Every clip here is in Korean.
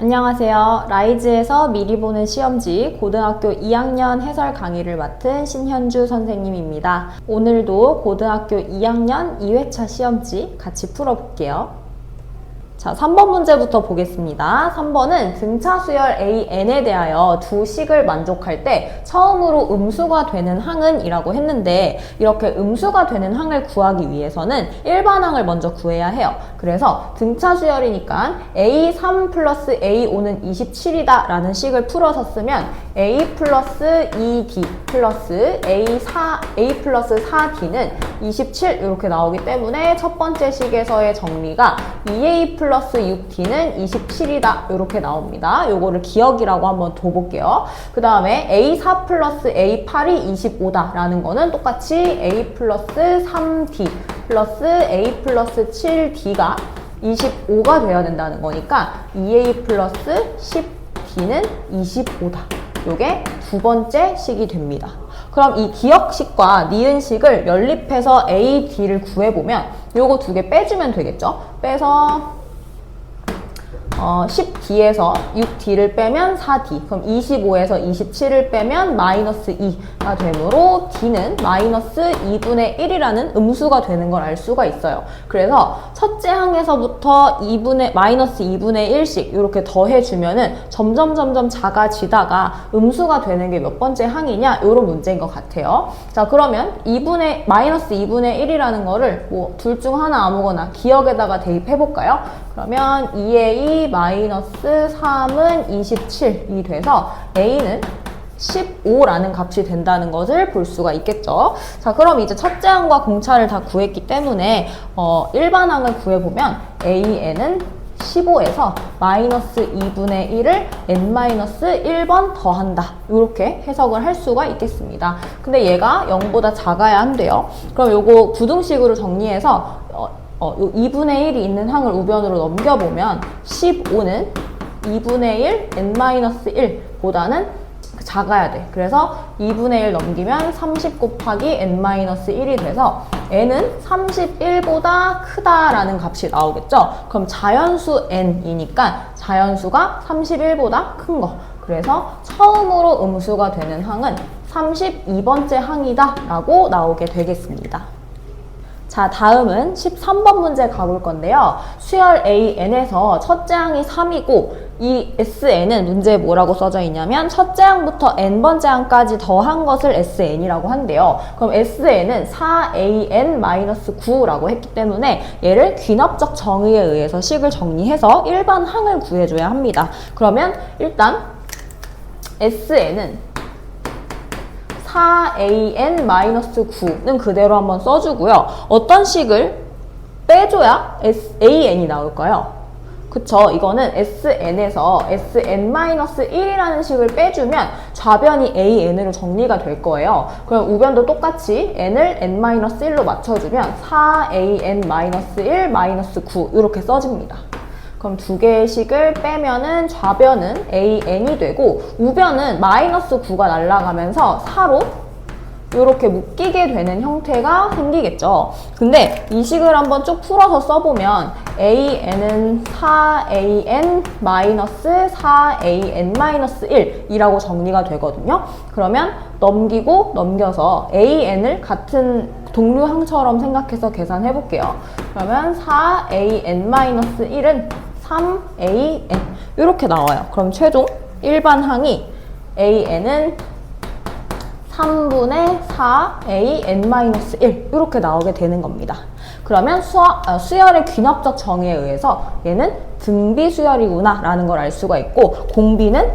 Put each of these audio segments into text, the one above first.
안녕하세요. 라이즈에서 미리 보는 시험지 고등학교 2학년 해설 강의를 맡은 신현주 선생님입니다. 오늘도 고등학교 2학년 2회차 시험지 같이 풀어볼게요. 자, 3번 문제부터 보겠습니다. 3번은 등차 수열 AN에 대하여 두 식을 만족할 때 처음으로 음수가 되는 항은 이라고 했는데, 이렇게 음수가 되는 항을 구하기 위해서는 일반항을 먼저 구해야 해요. 그래서 등차 수열이니까 A3 플러스 A5는 27이다 라는 식을 풀어서 쓰면 A 플러스 2D 플러스 A 플러스 4D는 27 이렇게 나오기 때문에 첫 번째 식에서의 정리가 2A 플러스 6D는 27이다 이렇게 나옵니다. 요거를 기억이라고 한번 둬볼게요. 그 다음에 A4 플러스 A8이 25다 라는 거는 똑같이 A 플러스 3D 플러스 A 플러스 7D가 25가 되어야 된다는 거니까 2A 플러스 10D는 25다. 요게 두 번째 식이 됩니다. 그럼 이 기억식과 니은식을 연립해서 A, D를 구해보면 요거 두 개 빼주면 되겠죠? 빼서 10D에서 6D를 빼면 4D, 그럼 25에서 27을 빼면 마이너스 2가 되므로 D는 마이너스 2분의 1이라는 음수가 되는 걸 알 수가 있어요. 그래서 첫째 항에서부터 마이너스 2분의 1씩 이렇게 더해주면은 점점 작아지다가 음수가 되는 게 몇 번째 항이냐, 이런 문제인 것 같아요. 자, 그러면 마이너스 2분의 1이라는 거를 뭐 둘 중 하나 아무거나 기억에다가 대입해볼까요? 그러면 2A 마이너스 3은 27이 돼서 A는 15라는 값이 된다는 것을 볼 수가 있겠죠. 자, 그럼 이제 첫째 항과 공차를 다 구했기 때문에 일반항을 구해보면 AN은 15에서 마이너스 2분의 1을 n-1번 더한다. 이렇게 해석을 할 수가 있겠습니다. 근데 얘가 0보다 작아야 한대요. 그럼 요거 부등식으로 정리해서 요 2분의 1이 있는 항을 우변으로 넘겨보면 15는 2분의 1 n-1보다는 작아야 돼. 그래서 2분의 1 넘기면 30 곱하기 n-1이 돼서 n은 31보다 크다라는 값이 나오겠죠? 그럼 자연수 n이니까 자연수가 31보다 큰 거. 그래서 처음으로 음수가 되는 항은 32번째 항이다 라고 나오게 되겠습니다. 자, 다음은 13번 문제 가볼 건데요. 수열 AN에서 첫째 항이 3이고 이 SN은 문제에 뭐라고 써져 있냐면 첫째 항부터 n번째 항까지 더한 것을 SN이라고 한대요. 그럼 SN은 4AN-9라고 했기 때문에 얘를 귀납적 정의에 의해서 식을 정리해서 일반 항을 구해줘야 합니다. 그러면 일단 SN은 4AN-9는 그대로 한번 써주고요. 어떤 식을 빼줘야 AN이 나올까요? 그쵸? 이거는 SN에서 SN-1이라는 식을 빼주면 좌변이 AN으로 정리가 될 거예요. 그럼 우변도 똑같이 n을 n-1로 맞춰주면 4AN-1-9 이렇게 써집니다. 그럼 두 개의 식을 빼면은 좌변은 AN이 되고 우변은 마이너스 9가 날아가면서 4로 이렇게 묶이게 되는 형태가 생기겠죠. 근데 이 식을 한번 쭉 풀어서 써보면 AN은 4AN-4AN-1이라고 정리가 되거든요. 그러면 넘기고 넘겨서 AN을 같은 동류항처럼 생각해서 계산해 볼게요. 그러면 4AN-1은 3AN 이렇게 나와요. 그럼 최종 일반항이 AN은 3분의 4AN-1 이렇게 나오게 되는 겁니다. 그러면 수열의 귀납적 정의에 의해서 얘는 등비 수열이구나 라는 걸 알 수가 있고 공비는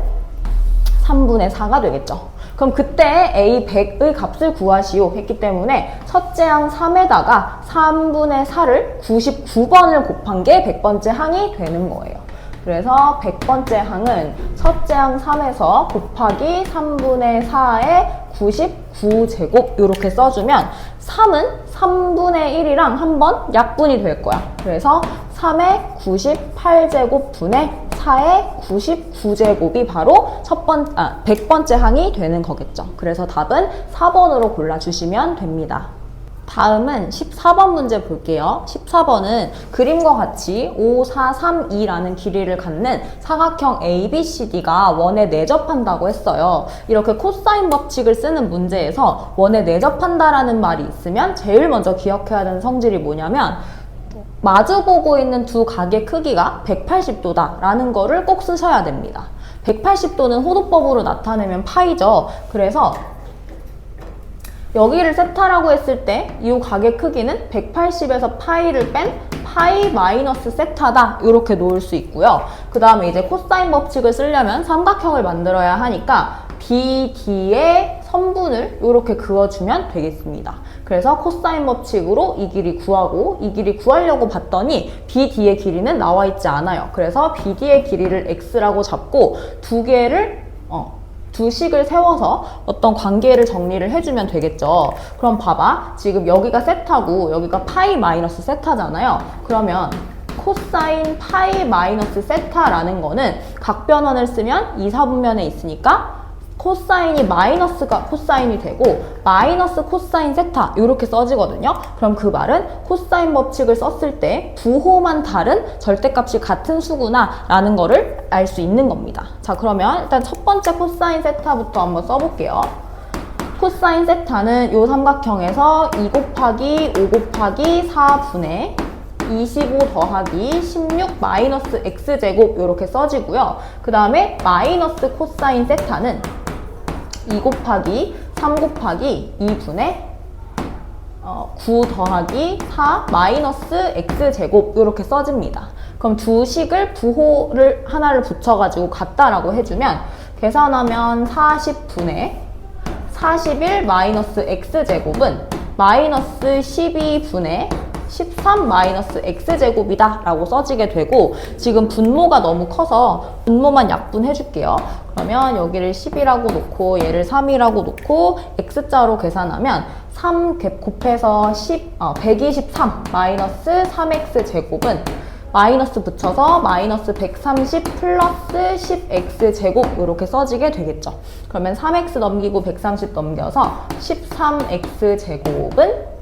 3분의 4가 되겠죠. 그럼 그때 A100의 값을 구하시오 했기 때문에 첫째 항 3에다가 3분의 4를 99번을 곱한 게 100번째 항이 되는 거예요. 그래서 100번째 항은 첫째 항 3에서 곱하기 3분의 4의 99제곱 이렇게 써주면 3은 3분의 1이랑 한번 약분이 될 거야. 그래서 3의 98제곱 분의 4의 99제곱이 바로 100번째 항이 되는 거겠죠. 그래서 답은 4번으로 골라주시면 됩니다. 다음은 14번 문제 볼게요. 14번은 그림과 같이 5, 4, 3, 2라는 길이를 갖는 사각형 ABCD가 원에 내접한다고 했어요. 이렇게 코사인 법칙을 쓰는 문제에서 원에 내접한다라는 말이 있으면 제일 먼저 기억해야 되는 성질이 뭐냐면 마주보고 있는 두 각의 크기가 180도다 라는 거를 꼭 쓰셔야 됩니다. 180도는 호도법으로 나타내면 파이죠. 그래서 여기를 세타라고 했을 때 이 각의 크기는 180에서 파이를 뺀 파이 마이너스 세타다 이렇게 놓을 수 있고요. 그 다음에 이제 코사인 법칙을 쓰려면 삼각형을 만들어야 하니까 BD의 선분을 이렇게 그어주면 되겠습니다. 그래서 코사인 법칙으로 이 길이 구하고 이 길이 구하려고 봤더니 BD의 길이는 나와 있지 않아요. 그래서 BD의 길이를 X라고 잡고 두 식을 세워서 어떤 관계를 정리를 해주면 되겠죠. 그럼 봐봐. 지금 여기가 세타고 여기가 파이 마이너스 세타잖아요. 그러면 코사인 파이 마이너스 세타라는 거는 각변환을 쓰면 2, 4분면에 있으니까 코사인이 마이너스가 코사인이 되고 마이너스 코사인 세타 이렇게 써지거든요. 그럼 그 말은 코사인 법칙을 썼을 때 부호만 다른 절대값이 같은 수구나 라는 거를 알 수 있는 겁니다. 자, 그러면 일단 첫 번째 코사인 세타부터 한번 써볼게요. 코사인 세타는 이 삼각형에서 2 곱하기 5 곱하기 4분의 25 더하기 16 마이너스 x제곱 이렇게 써지고요. 그 다음에 마이너스 코사인 세타는 2 곱하기 3 곱하기 2분의 9 더하기 4 마이너스 x제곱 이렇게 써집니다. 그럼 두 식을 부호를 하나를 붙여가지고 같다라고 해주면 계산하면 40분의 41 마이너스 x제곱은 마이너스 12분의 13 마이너스 x제곱이다 라고 써지게 되고 지금 분모가 너무 커서 분모만 약분해 줄게요. 그러면 여기를 10이라고 놓고 얘를 3이라고 놓고 x자로 계산하면 3 곱해서 123 마이너스 3x제곱은 마이너스 붙여서 마이너스 130 플러스 10x제곱 이렇게 써지게 되겠죠. 그러면 3x 넘기고 130 넘겨서 13x제곱은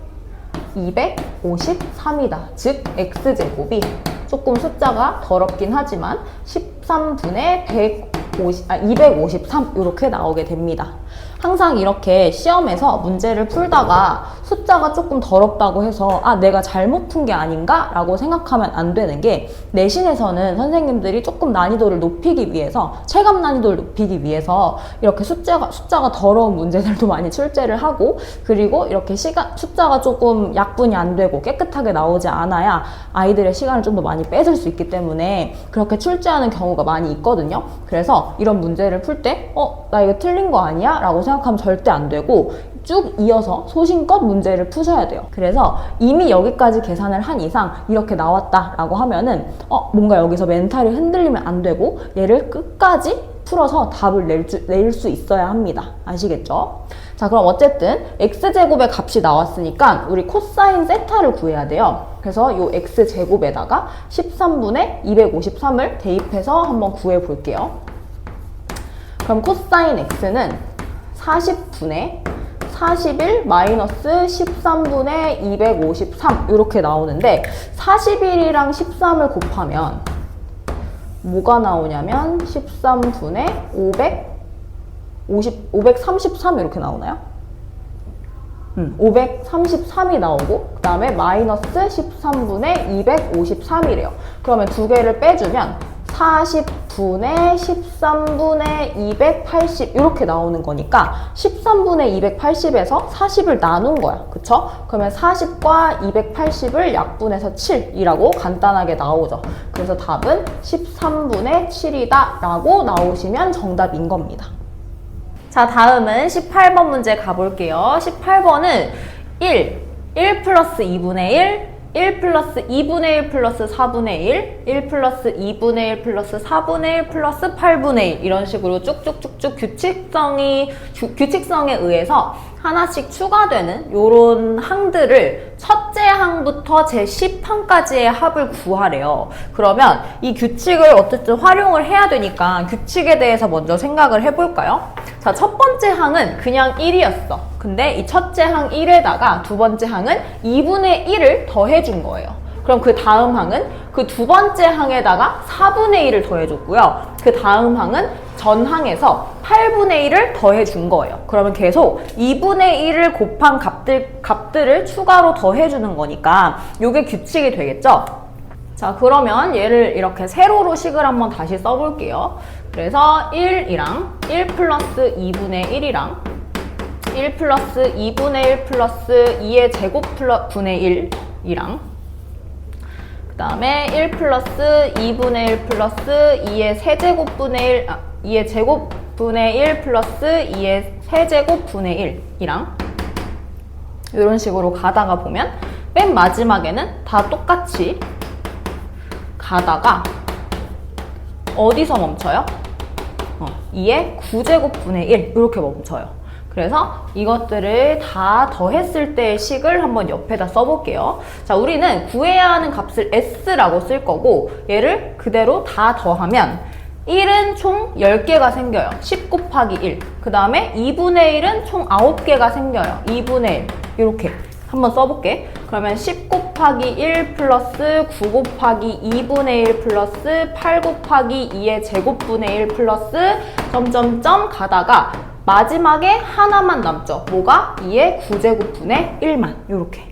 253이다. 즉 x제곱이 조금 숫자가 더럽긴 하지만 13분의 253 이렇게 나오게 됩니다. 항상 이렇게 시험에서 문제를 풀다가 숫자가 조금 더럽다고 해서 내가 잘못 푼 게 아닌가? 라고 생각하면 안 되는 게 내신에서는 선생님들이 조금 난이도를 높이기 위해서 체감 난이도를 높이기 위해서 이렇게 숫자가 더러운 문제들도 많이 출제를 하고 그리고 이렇게 숫자가 조금 약분이 안 되고 깨끗하게 나오지 않아야 아이들의 시간을 좀 더 많이 뺏을 수 있기 때문에 그렇게 출제하는 경우가 많이 있거든요. 그래서 이런 문제를 풀 때 나 이거 틀린 거 아니야? 라고 생각하면 절대 안 되고 쭉 이어서 소신껏 문제를 푸셔야 돼요. 그래서 이미 여기까지 계산을 한 이상 이렇게 나왔다라고 하면은 뭔가 여기서 멘탈이 흔들리면 안 되고 얘를 끝까지 풀어서 답을 낼 수 있어야 합니다. 아시겠죠? 자, 그럼 어쨌든 x제곱의 값이 나왔으니까 우리 코사인 세타를 구해야 돼요. 그래서 이 x제곱에다가 13분의 253을 대입해서 한번 구해 볼게요. 그럼 코사인 x는 40분의 41 마이너스 13분의 253 이렇게 나오는데 41이랑 13을 곱하면 뭐가 나오냐면 13분의 533 이렇게 나오나요? 533이 나오고 그 다음에 마이너스 13분의 253이래요. 그러면 두 개를 빼주면 40분의 13분의 280 이렇게 나오는 거니까 13분의 280에서 40을 나눈 거야. 그쵸? 그러면 40과 280을 약분해서 7이라고 간단하게 나오죠. 그래서 답은 13분의 7이다 라고 나오시면 정답인 겁니다. 자, 다음은 18번 문제 가볼게요. 18번은 1 플러스 2분의 1 플러스 2분의 1 플러스 4분의 1 플러스 2분의 1 플러스 4분의 1 플러스 8분의 1 이런 식으로 쭉쭉쭉쭉 규칙성에 의해서 하나씩 추가되는 요런 항들을 첫째 항부터 제10항까지의 합을 구하래요. 그러면 이 규칙을 어쨌든 활용을 해야 되니까 규칙에 대해서 먼저 생각을 해볼까요? 자, 첫 번째 항은 그냥 1이었어. 근데 이 첫째 항 1에다가 두 번째 항은 2분의 1을 더해준 거예요. 그럼 그 다음 항은 그 두 번째 항에다가 4분의 1을 더해줬고요. 그 다음 항은 전 항에서 8분의 1을 더해준 거예요. 그러면 계속 2분의 1을 곱한 값들을 추가로 더해주는 거니까 이게 규칙이 되겠죠? 자, 그러면 얘를 이렇게 세로로 식을 한번 다시 써볼게요. 그래서 1이랑 1 플러스 2분의 1이랑 1 플러스 2분의 1 플러스 2의 제곱 분의 1이랑 그 다음에 1 플러스 2분의 1 플러스 2의 세제곱분의 2의 제곱분의 1 플러스 2의 세제곱분의 1이랑 이런 식으로 가다가 보면 맨 마지막에는 다 똑같이 가다가 어디서 멈춰요? 2의 9제곱분의 1 이렇게 멈춰요. 그래서 이것들을 다 더했을 때의 식을 한번 옆에다 써볼게요. 자, 우리는 구해야 하는 값을 S라고 쓸 거고 얘를 그대로 다 더하면 1은 총 10개가 생겨요. 10 곱하기 1. 그 다음에 2분의 1은 총 9개가 생겨요. 2분의 1. 이렇게 한번 써볼게. 그러면 10 곱하기 1 플러스 9 곱하기 2분의 1 플러스 8 곱하기 2의 제곱분의 1 플러스 점점점 가다가 마지막에 하나만 남죠. 뭐가? 2의 9제곱분의 1만. 요렇게.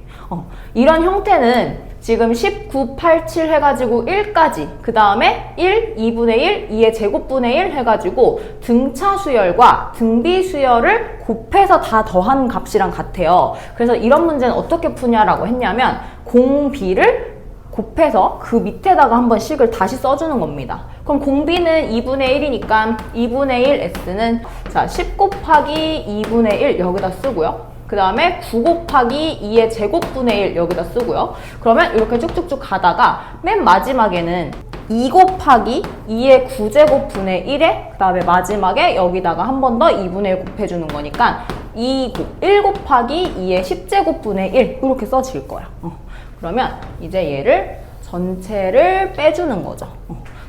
이런 형태는 지금 19, 8, 7 해가지고 1까지 그 다음에 1, 2분의 1, 2의 제곱분의 1 해가지고 등차 수열과 등비 수열을 곱해서 다 더한 값이랑 같아요. 그래서 이런 문제는 어떻게 푸냐라고 했냐면 공비를 곱해서 그 밑에다가 한번 식을 다시 써주는 겁니다. 그럼 공비는 2분의 1이니까 2분의 1 S는 자 10 곱하기 2분의 1 여기다 쓰고요. 그 다음에 9 곱하기 2의 제곱분의 1 여기다 쓰고요. 그러면 이렇게 쭉쭉쭉 가다가 맨 마지막에는 2 곱하기 2의 9제곱분의 1에 그 다음에 마지막에 여기다가 한 번 더 2분의 1 곱해주는 거니까 1 곱하기 2의 10제곱분의 1 이렇게 써질 거야. 그러면 이제 얘를 전체를 빼주는 거죠.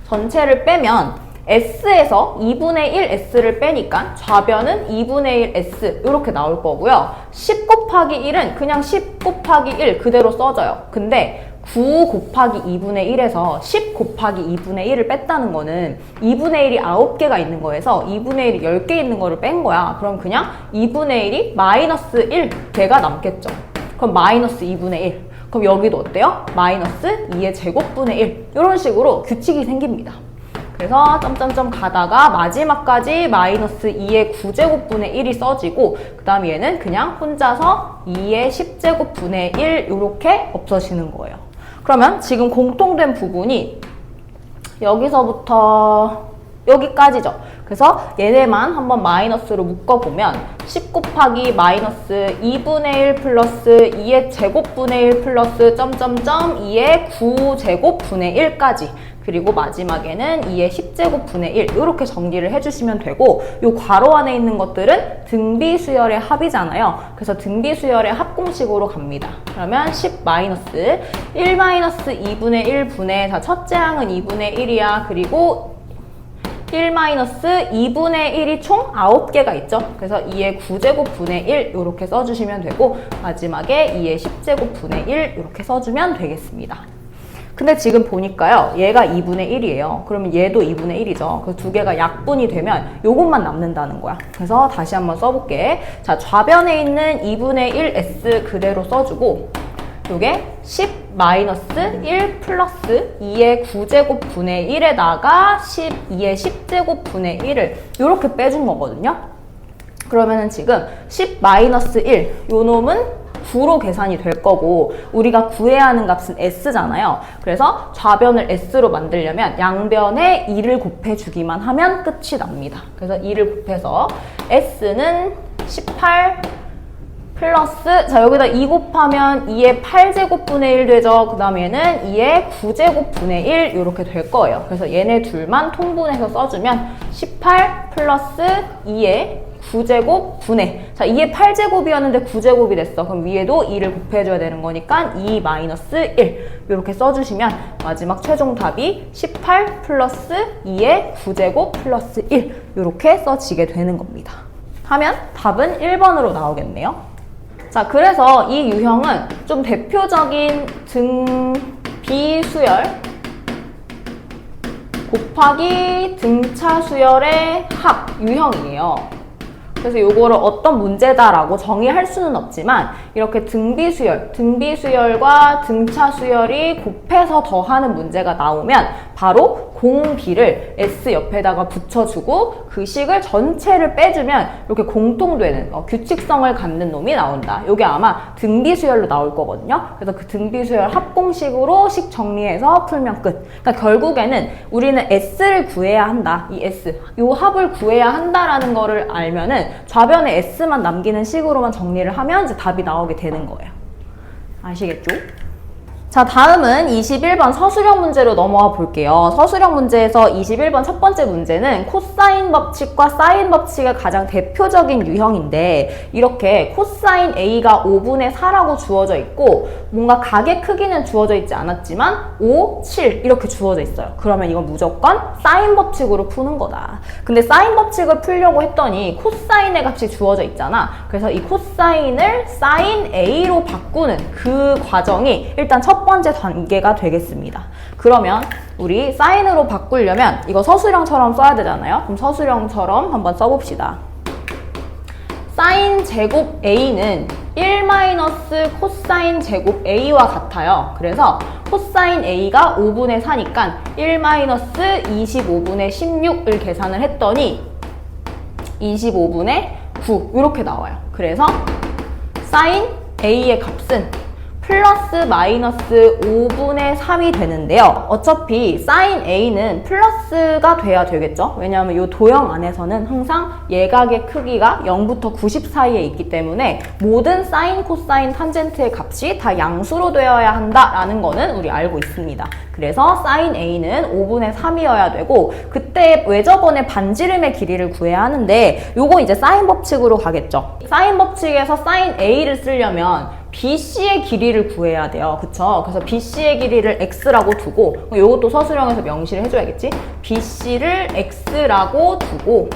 전체를 빼면 S에서 2분의 1 S를 빼니까 좌변은 2분의 1 S 이렇게 나올 거고요. 10 곱하기 1은 그냥 10 곱하기 1 그대로 써져요. 근데 9 곱하기 2분의 1에서 10 곱하기 2분의 1을 뺐다는 거는 2분의 1이 9개가 있는 거에서 2분의 1이 10개 있는 거를 뺀 거야. 그럼 그냥 2분의 1이 마이너스 1개가 남겠죠. 그럼 마이너스 2분의 1. 그럼 여기도 어때요? 마이너스 2의 제곱분의 1 이런 식으로 규칙이 생깁니다. 그래서 점점점 가다가 마지막까지 마이너스 2의 9제곱분의 1이 써지고 그 다음에 얘는 그냥 혼자서 2의 10제곱분의 1 이렇게 없어지는 거예요. 그러면 지금 공통된 부분이 여기서부터 여기까지죠. 그래서 얘네만 한번 마이너스로 묶어보면 10 곱하기 마이너스 2분의 1 플러스 2의 제곱분의 1 플러스 점점점 2의 9제곱분의 1까지 그리고 마지막에는 2의 10제곱분의 1 이렇게 정리를 해주시면 되고 이 괄호 안에 있는 것들은 등비수열의 합이잖아요. 그래서 등비수열의 합공식으로 갑니다. 그러면 10 마이너스 1 마이너스 2분의 1분의 자 첫째 항은 2분의 1이야. 그리고 1 마이너스 2분의 1이 총 9개가 있죠. 그래서 2의 9제곱분의 1 이렇게 써주시면 되고 마지막에 2의 10제곱분의 1 이렇게 써주면 되겠습니다. 근데 지금 보니까요. 얘가 2분의 1이에요. 그러면 얘도 2분의 1이죠. 그 두 개가 약분이 되면 요것만 남는다는 거야. 그래서 다시 한번 써볼게. 자, 좌변에 있는 2분의 1 S 그대로 써주고 요게 10 마이너스 1 플러스 2의 9제곱분의 1에다가 2의 10제곱분의 1을 이렇게 빼준 거거든요. 그러면은 지금 10 마이너스 1 요 놈은 9로 계산이 될 거고 우리가 구해야 하는 값은 S잖아요. 그래서 좌변을 S로 만들려면 양변에 2를 곱해주기만 하면 끝이 납니다. 그래서 2를 곱해서 S는 18 플러스 자 여기다 2 곱하면 2의 8제곱분의 1 되죠. 그 다음에 얘는 2의 9제곱분의 1 이렇게 될 거예요. 그래서 얘네 둘만 통분해서 써주면 18 플러스 2의 9제곱 분의, 자 2의 8제곱이었는데 9제곱이 됐어. 그럼 위에도 2를 곱해줘야 되는 거니까 2 마이너스 1 이렇게 써주시면 마지막 최종 답이 18 플러스 2의 9제곱 플러스 1 이렇게 써지게 되는 겁니다. 하면 답은 1번으로 나오겠네요. 자, 그래서 이 유형은 좀 대표적인 등비수열 곱하기 등차 수열의 합 유형이에요. 그래서 요거를 어떤 문제다라고 정의할 수는 없지만 이렇게 등비수열과 등차 수열이 곱해서 더하는 문제가 나오면 바로 공비를 S 옆에다가 붙여주고 그 식을 전체를 빼주면 이렇게 공통되는 규칙성을 갖는 놈이 나온다. 요게 아마 등비수열로 나올 거거든요. 그래서 그 등비수열 합공식으로 식 정리해서 풀면 끝. 그러니까 결국에는 우리는 S를 구해야 한다. 이 S, 요 합을 구해야 한다라는 거를 알면은 좌변에 S만 남기는 식으로만 정리를 하면 이제 답이 나오게 되는 거예요. 아시겠죠? 자, 다음은 21번 서술형 문제로 넘어와 볼게요. 서술형 문제에서 21번 첫 번째 문제는 코사인 법칙과 사인 법칙의 가장 대표적인 유형인데 이렇게 코사인 A가 5분의 4라고 주어져 있고 뭔가 각의 크기는 주어져 있지 않았지만 5, 7 이렇게 주어져 있어요. 그러면 이건 무조건 사인 법칙으로 푸는 거다. 근데 사인 법칙을 풀려고 했더니 코사인의 값이 주어져 있잖아. 그래서 이 코사인을 사인 A로 바꾸는 그 과정이 일단 첫 번째 단계가 되겠습니다. 그러면 우리 사인으로 바꾸려면 이거 서술형처럼 써야 되잖아요. 그럼 서술형처럼 한번 써봅시다. 사인 제곱 A는 1 마이너스 코사인 제곱 A와 같아요. 그래서 코사인 A가 5분의 4니까 1 마이너스 25분의 16을 계산을 했더니 25분의 9 이렇게 나와요. 그래서 사인 A의 값은 플러스 마이너스 5분의 3이 되는데요. 어차피 사인 A는 플러스가 돼야 되겠죠? 왜냐하면 이 도형 안에서는 항상 예각의 크기가 0부터 90 사이에 있기 때문에 모든 사인, 코사인, 탄젠트의 값이 다 양수로 되어야 한다라는 거는 우리 알고 있습니다. 그래서 사인 A는 5분의 3이어야 되고 그때 외접원의 반지름의 길이를 구해야 하는데 요거 이제 사인 법칙으로 가겠죠. 사인 법칙에서 사인 A를 쓰려면 BC의 길이를 구해야 돼요. 그쵸? 그래서 BC의 길이를 X라고 두고 요것도 서술형에서 명시를 해줘야겠지? BC를 X라고 두고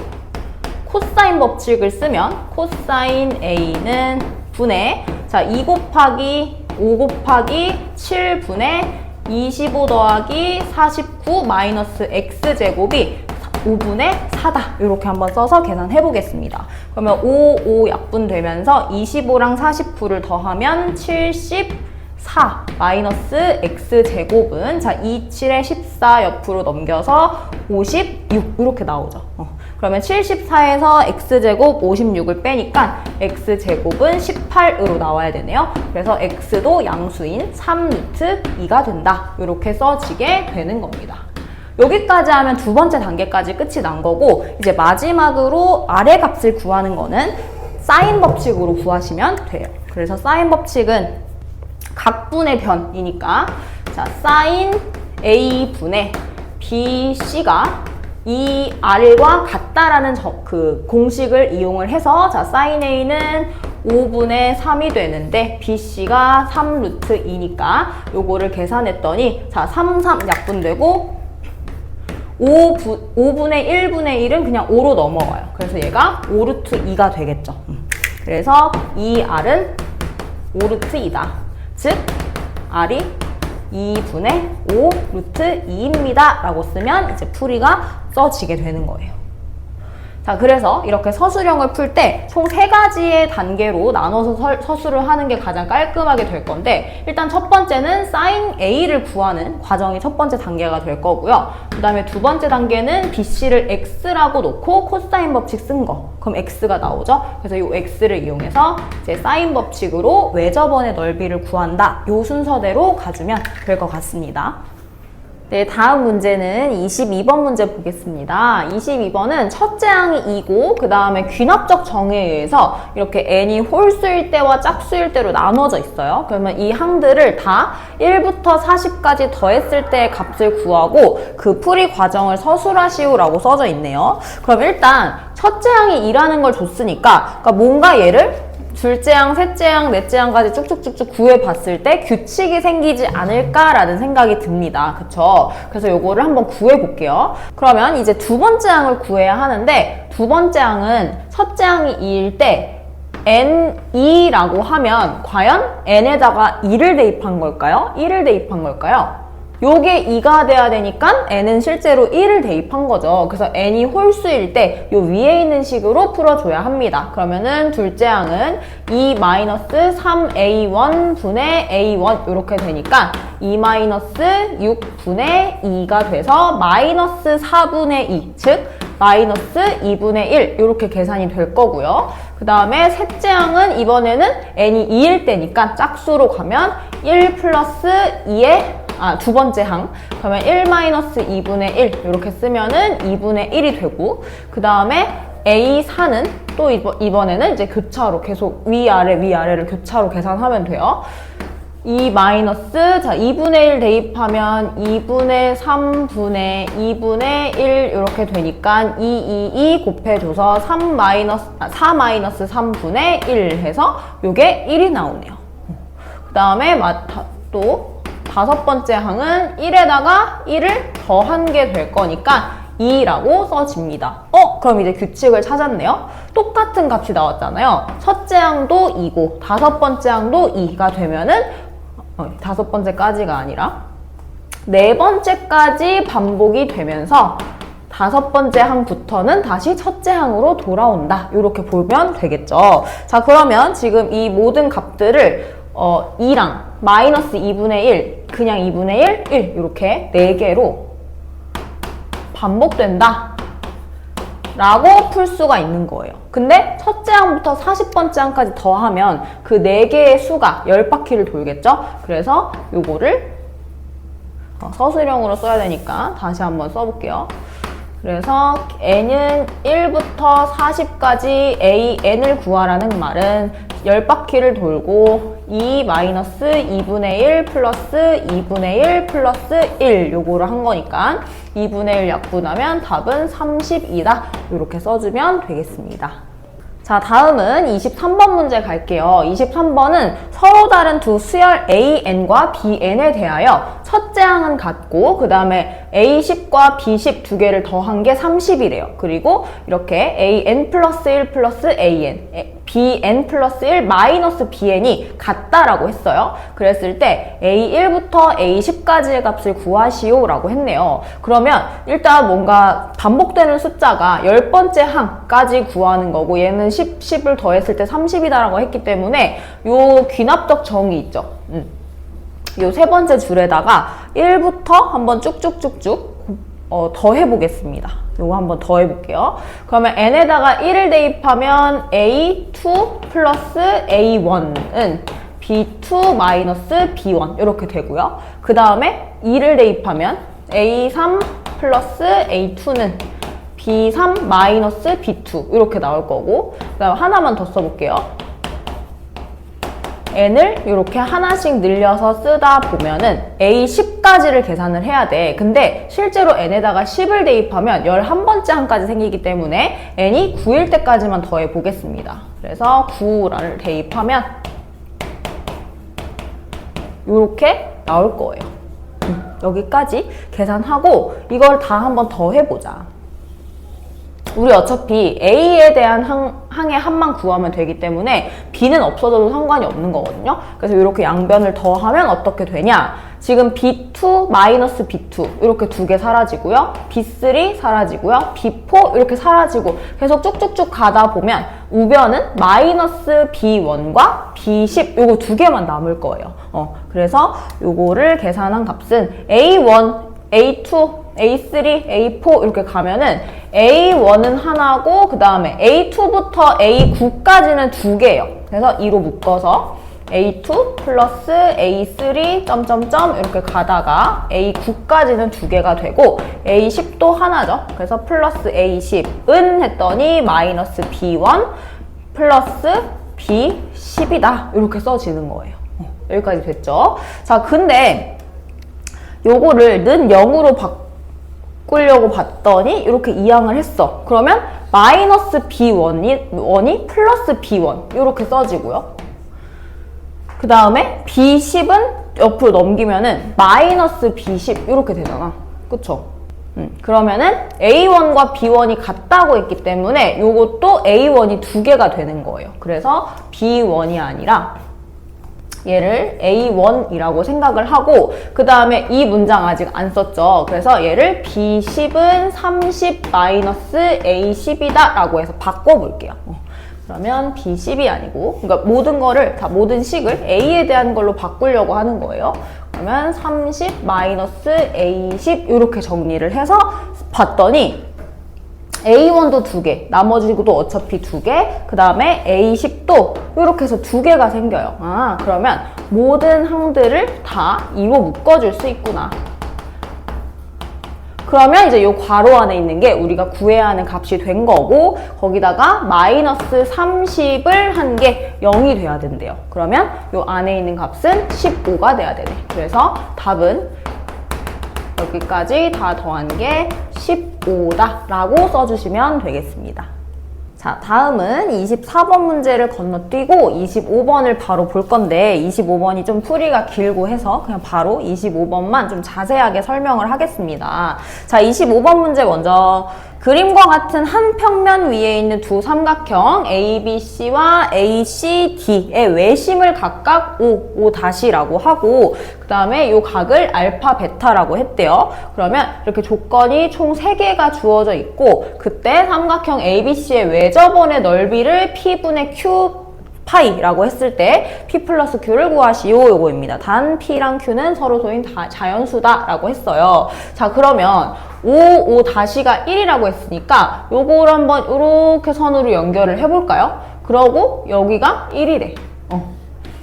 코사인 법칙을 쓰면 코사인 A는 분의 자 2 곱하기 5 곱하기 7분의 25 더하기 49 마이너스 X제곱이 5분의 4다. 이렇게 한번 써서 계산해 보겠습니다. 그러면 5 약분되면서 25랑 49를 더하면 74 마이너스 X제곱은 자 27에 14 옆으로 넘겨서 56 이렇게 나오죠. 그러면 74에서 X제곱 56을 빼니까 X제곱은 18으로 나와야 되네요. 그래서 X도 양수인 3루트 2가 된다. 이렇게 써지게 되는 겁니다. 여기까지 하면 두 번째 단계까지 끝이 난 거고 이제 마지막으로 아래 값을 구하는 거는 사인 법칙으로 구하시면 돼요. 그래서 사인 법칙은 각분의 변이니까 자 사인 A분의 BC가 이 R과 같다라는 그 공식을 이용을 해서 자 사인 A는 5분의 3이 되는데 BC가 3루트 2니까 요거를 계산했더니 자 3, 3 약분되고 5분의 1분의 1은 그냥 5로 넘어가요. 그래서 얘가 5루트 2가 되겠죠. 그래서 이 R은 5루트 2다. 즉 R이 2분의 5 루트 2입니다. 라고 쓰면 이제 풀이가 써지게 되는 거예요. 자, 그래서 이렇게 서술형을 풀 때 총 3가지의 단계로 나눠서 서술을 하는 게 가장 깔끔하게 될 건데 일단 첫 번째는 사인 A를 구하는 과정이 첫 번째 단계가 될 거고요. 그 다음에 두 번째 단계는 BC를 X라고 놓고 코사인 법칙 쓴 거. 그럼 X가 나오죠? 그래서 이 X를 이용해서 이제 사인 법칙으로 외접원의 넓이를 구한다. 이 순서대로 가주면 될 것 같습니다. 네, 다음 문제는 22번 문제 보겠습니다. 22번은 첫째 항이 2고 그 다음에 귀납적 정의에 의해서 이렇게 n이 홀수일 때와 짝수일 때로 나눠져 있어요. 그러면 이 항들을 다 1부터 40까지 더했을 때의 값을 구하고 그 풀이 과정을 서술하시오 라고 써져 있네요. 그럼 일단 첫째 항이 2라는 걸 줬으니까 그러니까 뭔가 얘를 둘째 항, 셋째 항, 넷째 항까지 쭉쭉쭉쭉 구해봤을 때 규칙이 생기지 않을까라는 생각이 듭니다. 그쵸? 그래서 요거를 한번 구해볼게요. 그러면 이제 두 번째 항을 구해야 하는데 두 번째 항은 첫째 항이 2일 때 n2라고 하면 과연 n에다가 2를 대입한 걸까요? 1을 대입한 걸까요? 요게 2가 돼야 되니까 n은 실제로 1을 대입한 거죠. 그래서 n이 홀수일 때 요 위에 있는 식으로 풀어줘야 합니다. 그러면은 둘째 항은 2-3a1 분의 a1 이렇게 되니까 2-6분의 2가 돼서 마이너스 4분의 2, 즉 마이너스 2분의 1 이렇게 계산이 될 거고요. 그 다음에 셋째 항은 이번에는 n이 2일 때니까 짝수로 가면 1 플러스 2의 두 번째 항. 그러면 1-2분의 1 이렇게 쓰면은 2분의 1이 되고 그 다음에 A4는 또 이번에는 이제 교차로 계속 위아래를 교차로 계산하면 돼요. 2분의 1 대입하면 2분의 3분의 2분의 1 이렇게 되니까 2 곱해줘서 4-3분의 1 해서 요게 1이 나오네요. 그 다음에 또 다섯 번째 항은 1에다가 1을 더한 게 될 거니까 2라고 써집니다. 그럼 이제 규칙을 찾았네요. 똑같은 값이 나왔잖아요. 첫째 항도 2고 다섯 번째 항도 2가 되면은 다섯 번째까지가 아니라 네 번째까지 반복이 되면서 다섯 번째 항부터는 다시 첫째 항으로 돌아온다. 이렇게 보면 되겠죠. 자, 그러면 지금 이 모든 값들을 2랑 마이너스 2분의 1, 그냥 2분의 1, 1 이렇게 4개로 반복된다 라고 풀 수가 있는 거예요. 근데 첫째 항부터 40번째 항까지 더하면 그 4개의 수가 10바퀴를 돌겠죠? 그래서 요거를 서술형으로 써야 되니까 다시 한번 써볼게요. 그래서 n은 1부터 40까지 n을 구하라는 말은 10바퀴를 돌고 2-2분의 1 플러스 2분의 1 플러스 1 요거를 한 거니까 2분의 1 약분하면 답은 32다. 이렇게 써주면 되겠습니다. 자, 다음은 23번 문제 갈게요. 23번은 서로 다른 두 수열 AN과 BN에 대하여 첫째 항은 같고 그 다음에 A10과 B10 두 개를 더한 게 30이래요. 그리고 이렇게 AN 플러스 1 플러스 AN, BN 플러스 1 마이너스 BN이 같다라고 했어요. 그랬을 때 A1부터 A10까지의 값을 구하시오 라고 했네요. 그러면 일단 뭔가 반복되는 숫자가 10번째 항까지 구하는 거고 얘는 10을 더했을 때 30이다라고 했기 때문에 요 귀납적 정의 있죠. 요 세 번째 줄에다가 1부터 한번 쭉쭉쭉쭉 더해보겠습니다. 요거 한번 더해볼게요. 그러면 n에다가 1을 대입하면 a2 플러스 a1은 b2 마이너스 b1 이렇게 되고요. 그 다음에 2를 대입하면 a3 플러스 a2는 b3 마이너스 b2 이렇게 나올 거고 그 다음 하나만 더 써볼게요. n을 이렇게 하나씩 늘려서 쓰다 보면은 A10까지를 계산을 해야 돼. 근데 실제로 n에다가 10을 대입하면 11번째 항까지 생기기 때문에 n이 9일 때까지만 더해 보겠습니다. 그래서 9를 대입하면 이렇게 나올 거예요. 여기까지 계산하고 이걸 다 한번 더 해보자. 우리 어차피 A에 대한 항의 합만 구하면 되기 때문에 B는 없어져도 상관이 없는 거거든요. 그래서 이렇게 양변을 더하면 어떻게 되냐? 지금 B2 마이너스 B2 이렇게 두 개 사라지고요. B3 사라지고요. B4 이렇게 사라지고 계속 쭉쭉쭉 가다 보면 우변은 마이너스 B1과 B10 요거 두 개만 남을 거예요. 그래서 요거를 계산한 값은 A1, A2, A3, A4 이렇게 가면은 A1은 하나고 그 다음에 A2부터 A9까지는 두 개예요. 그래서 2로 묶어서 A2 플러스 A3 점점점 이렇게 가다가 A9까지는 두 개가 되고 A10도 하나죠. 그래서 플러스 A10은 했더니 마이너스 B1 플러스 B10이다. 이렇게 써지는 거예요. 여기까지 됐죠? 자, 근데 요거를 는 0으로 바꾸려고 봤더니 이렇게 이항을 했어. 그러면 마이너스 B1이 플러스 B1 이렇게 써지고요. 그 다음에 B10은 옆으로 넘기면은 마이너스 B10 이렇게 되잖아. 그쵸? 그러면은 A1과 B1이 같다고 했기 때문에 요것도 A1이 두 개가 되는 거예요. 그래서 B1이 아니라 얘를 A1이라고 생각을 하고 그 다음에 이 문장 아직 안 썼죠. 그래서 얘를 B10은 30 마이너스 A10이다 라고 해서 바꿔볼게요. 그러면 B10이 아니고 그러니까 모든 거를 다 모든 식을 A에 대한 걸로 바꾸려고 하는 거예요. 그러면 30 마이너스 A10 이렇게 정리를 해서 봤더니 A1도 두 개, 나머지도 어차피 두 개, 그 다음에 A10도 이렇게 해서 두 개가 생겨요. 아, 그러면 모든 항들을 다 2로 묶어줄 수 있구나. 그러면 이제 이 괄호 안에 있는 게 우리가 구해야 하는 값이 된 거고 거기다가 마이너스 30을 한 게 0이 돼야 된대요. 그러면 이 안에 있는 값은 15가 돼야 되네. 그래서 답은 여기까지 다 더한 게 15다 라고 써주시면 되겠습니다. 자, 다음은 24번 문제를 건너뛰고 25번을 바로 볼 건데 25번이 좀 풀이가 길고 해서 그냥 바로 25번만 좀 자세하게 설명을 하겠습니다. 자, 25번 문제 먼저 그림과 같은 한 평면 위에 있는 두 삼각형 ABC와 ACD의 외심을 각각 O''라고 하고 그 다음에 이 각을 알파, 베타라고 했대요. 그러면 이렇게 조건이 총 3개가 주어져 있고 그때 삼각형 ABC의 외접원의 넓이를 P분의 Q 파이라고 했을 때 P 플러스 Q를 구하시오 요거입니다. 단 P랑 Q는 서로 소인 자연수다 라고 했어요. 자, 그러면 5'가 1이라고 했으니까 요거를 한번 이렇게 선으로 연결을 해볼까요? 그러고 여기가 1이래.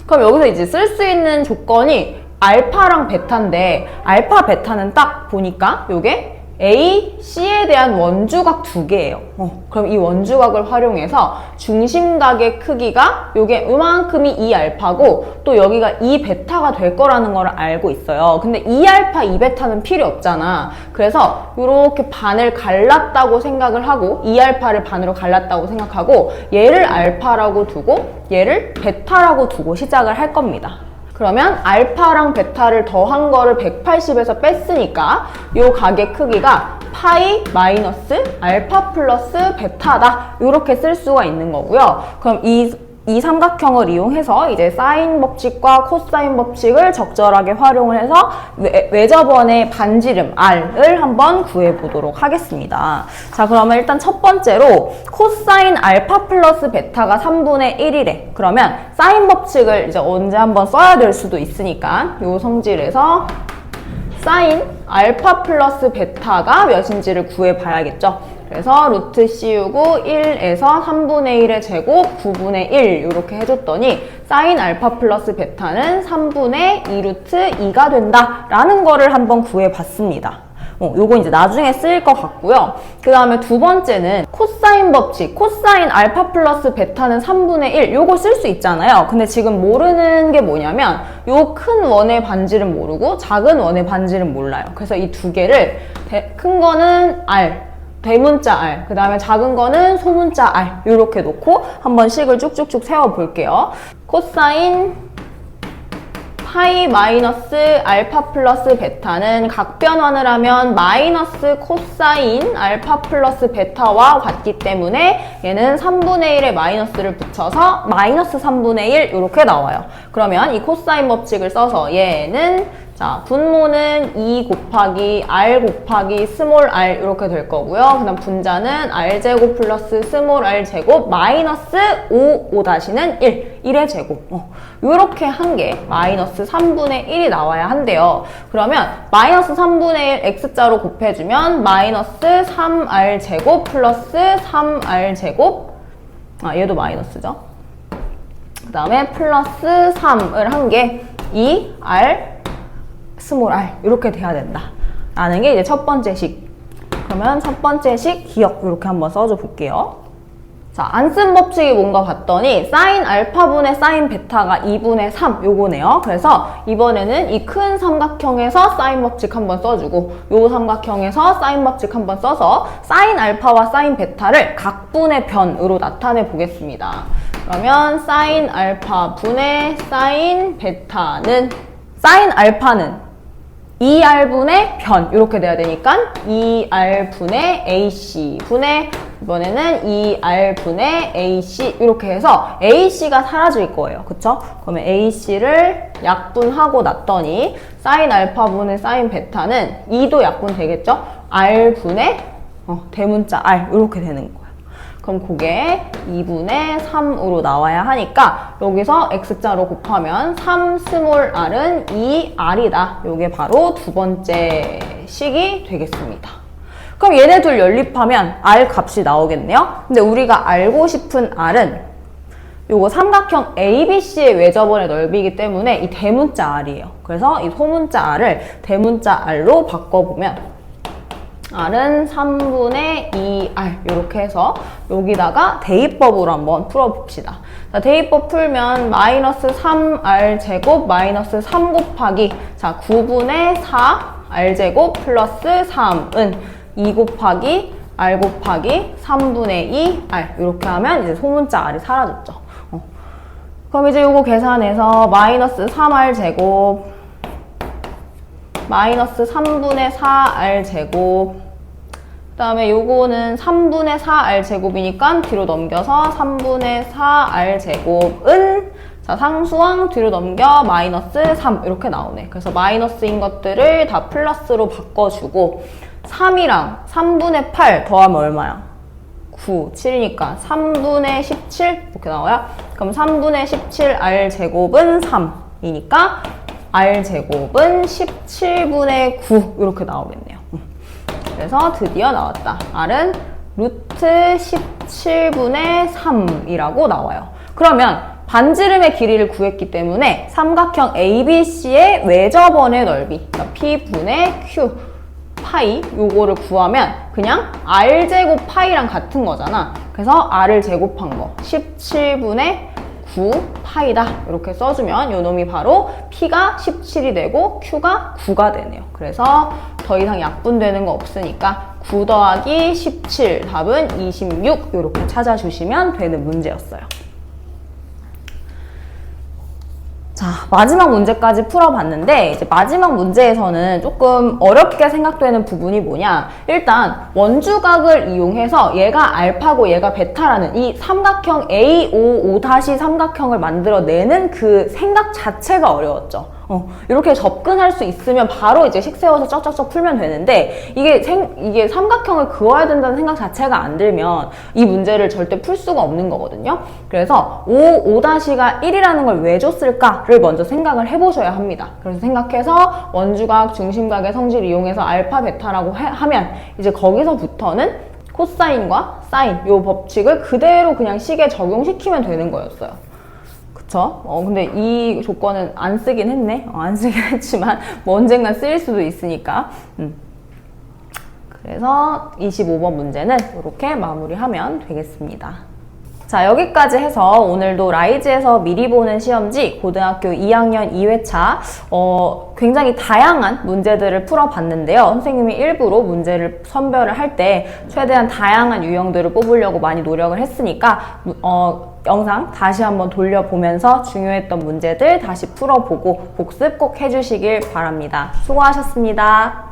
그럼 여기서 이제 쓸 수 있는 조건이 알파랑 베타인데 알파, 베타는 딱 보니까 요게 A, C에 대한 원주각 두 개예요. 그럼 이 원주각을 활용해서 중심각의 크기가 요게 요만큼이 2알파고 또 여기가 2베타가 될 거라는 걸 알고 있어요. 근데 2알파, 2베타는 필요 없잖아. 그래서 요렇게 반을 갈랐다고 생각을 하고 2알파를 반으로 갈랐다고 생각하고 얘를 알파라고 두고 얘를 베타라고 두고 시작을 할 겁니다. 그러면 알파랑 베타를 더한 거를 180에서 뺐으니까 이 각의 크기가 파이 마이너스 알파 플러스 베타다 이렇게 쓸 수가 있는 거고요. 그럼 이 삼각형을 이용해서 이제 사인 법칙과 코사인 법칙을 적절하게 활용을 해서 외접원의 반지름 R을 한번 구해보도록 하겠습니다. 자, 그러면 일단 첫 번째로 코사인 알파 플러스 베타가 3분의 1이래. 그러면 사인 법칙을 이제 언제 한번 써야 될 수도 있으니까 요 성질에서 사인 알파 플러스 베타가 몇인지를 구해봐야겠죠. 그래서 루트 씌우고 1에서 3분의 1의 제곱 9분의 1 이렇게 해줬더니 사인 알파 플러스 베타는 3분의 2 루트 2가 된다 라는 거를 한번 구해봤습니다. 요거 이제 나중에 쓰일 것 같고요. 그 다음에 두 번째는 코사인 법칙, 코사인 알파 플러스 베타는 3분의 1 요거 쓸 수 있잖아요. 근데 지금 모르는 게 뭐냐면 요 큰 원의 반지름 모르고 작은 원의 반지름 몰라요. 그래서 이 두 개를 큰 거는 R 대문자 R, 그 다음에 작은 거는 소문자 R 이렇게 놓고 한번 식을 쭉쭉쭉 세워볼게요. 코사인 파이 마이너스 알파 플러스 베타는 각변환을 하면 마이너스 코사인 알파 플러스 베타와 같기 때문에 얘는 3분의 1에 마이너스를 붙여서 마이너스 3분의 1 이렇게 나와요. 그러면 이 코사인 법칙을 써서 얘는 자, 분모는 2 곱하기 R 곱하기 스몰 r 이렇게 될 거고요. 그 다음 분자는 R제곱 플러스 스몰 R제곱 마이너스 5는 1, 1의 제곱. 이렇게 한 게 마이너스 3분의 1이 나와야 한대요. 그러면 마이너스 3분의 1 X자로 곱해주면 마이너스 3R제곱 플러스 3R제곱 얘도 마이너스죠. 그 다음에 플러스 3을 한 게 2R 스몰 r 이렇게 돼야 된다 라는 게 이제 첫 번째 식. 그러면 첫 번째 식 기억 이렇게 한번 써줘 볼게요. 자, 안 쓴 법칙이 뭔가 봤더니 사인 알파분의 사인 베타가 2분의 3 요거네요. 그래서 이번에는 이 큰 삼각형에서 사인 법칙 한번 써주고 요 삼각형에서 사인 법칙 한번 써서 사인 알파와 사인 베타를 각분의 변으로 나타내 보겠습니다. 그러면 사인 알파 분의 사인 베타는 사인 알파는 2R분의 변 이렇게 돼야 되니까 2R분의 AC 분의 이번에는 2R분의 AC 이렇게 해서 AC가 사라질 거예요. 그쵸? 그러면 AC를 약분하고 났더니 사인 알파분의 사인 베타는 2도 약분 되겠죠? R분의 대문자 R 이렇게 되는 거예요. 그럼 그게 2분의 3으로 나와야 하니까 여기서 X자로 곱하면 3 스몰 r은 2R이다. 이게 바로 두 번째 식이 되겠습니다. 그럼 얘네 둘 연립하면 R 값이 나오겠네요. 근데 우리가 알고 싶은 R은 요거 삼각형 ABC의 외접원의 넓이이기 때문에 이 대문자 R이에요. 그래서 이 소문자 R을 대문자 R로 바꿔보면 R은 3분의 2R 이렇게 해서 여기다가 대입법으로 한번 풀어봅시다. 자, 대입법 풀면 마이너스 3R 제곱 마이너스 3 곱하기 자 9분의 4R 제곱 플러스 3은 2 곱하기 R 곱하기 3분의 2R 이렇게 하면 이제 소문자 R이 사라졌죠. 그럼 이제 요거 계산해서 마이너스 3R 제곱 마이너스 3분의 4R 제곱 그 다음에 요거는 3분의 4R 제곱이니까 뒤로 넘겨서 3분의 4R 제곱은 자 상수항 뒤로 넘겨 마이너스 3 이렇게 나오네. 그래서 마이너스인 것들을 다 플러스로 바꿔주고 3이랑 3분의 8 더하면 얼마야? 9, 7이니까 3분의 17 이렇게 나와요. 그럼 3분의 17R 제곱은 3이니까 R 제곱은 17분의 9 이렇게 나오겠네요. 그래서 드디어 나왔다. R은 루트 17분의 3이라고 나와요. 그러면 반지름의 길이를 구했기 때문에 삼각형 ABC의 외접원의 넓이 그러니까 P분의 Q 파이 요거를 구하면 그냥 R제곱 파이랑 같은 거잖아. 그래서 R을 제곱한 거 17분의 9 파이다 이렇게 써주면 요 놈이 바로 P가 17이 되고 Q가 9가 되네요. 그래서 더 이상 약분되는 거 없으니까 9 더하기 17 답은 26 이렇게 찾아주시면 되는 문제였어요. 자, 마지막 문제까지 풀어봤는데 이제 마지막 문제에서는 조금 어렵게 생각되는 부분이 뭐냐, 일단 원주각을 이용해서 얘가 알파고 얘가 베타라는 이 삼각형 AOO 삼각형을 만들어내는 그 생각 자체가 어려웠죠. 이렇게 접근할 수 있으면 바로 이제 식 세워서 쩍쩍쩍 풀면 되는데 이게 삼각형을 그어야 된다는 생각 자체가 안 들면 이 문제를 절대 풀 수가 없는 거거든요. 그래서 5-가 1이라는 걸 왜 줬을까를 먼저 생각을 해보셔야 합니다. 그래서 생각해서 원주각, 중심각의 성질 이용해서 알파, 베타라고 하면 이제 거기서부터는 코사인과 사인 요 법칙을 그대로 그냥 식에 적용시키면 되는 거였어요. 그쵸? 근데 이 조건은 안 쓰긴 했네. 안 쓰긴 했지만 뭐 언젠간 쓰일 수도 있으니까. 그래서 25번 문제는 이렇게 마무리하면 되겠습니다. 자, 여기까지 해서 오늘도 라이즈에서 미리 보는 시험지 고등학교 2학년 2회차 굉장히 다양한 문제들을 풀어봤는데요. 선생님이 일부러 문제를 선별을 할 때 최대한 다양한 유형들을 뽑으려고 많이 노력을 했으니까 영상 다시 한번 돌려보면서 중요했던 문제들 다시 풀어보고 복습 꼭 해주시길 바랍니다. 수고하셨습니다.